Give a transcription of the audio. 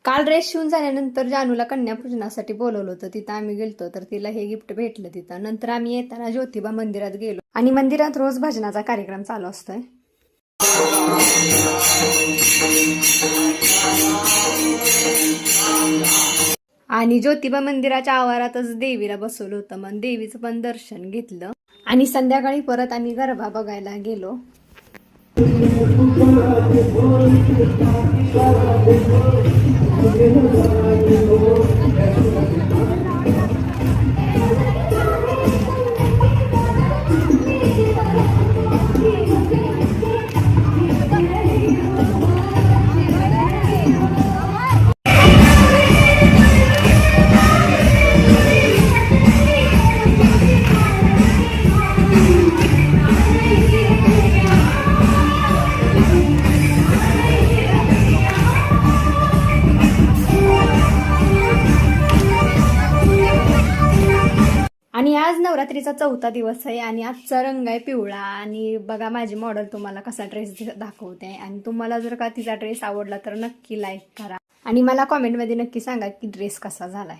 काल ड्रेस शिवून झाल्यानंतर जानूला कन्यापूजनासाठी बोलवलं होतं. तिथं आम्ही गेलतो तर तिला हे गिफ्ट भेटलं तिथं. नंतर आम्ही येताना ज्योतिबा मंदिरात गेलो आणि मंदिरात रोज भजनाचा कार्यक्रम चालू असतोय. आणि ज्योतिबा मंदिराच्या आवारातच देवीला बसवलं होतं. मग देवीचं पण दर्शन घेतलं आणि संध्याकाळी परत आम्ही गरबा बघायला गेलो. आणि आज नवरात्रीचा 4था दिवस आहे आणि आजचा रंग आहे पिवळा. आणि बघा माझी मॉडेल तुम्हाला कसा ड्रेस दाखवते. आणि तुम्हाला जर का तिचा ड्रेस आवडला तर नक्की लाईक करा आणि मला कॉमेंटमध्ये नक्की सांगा की ड्रेस कसा झालाय.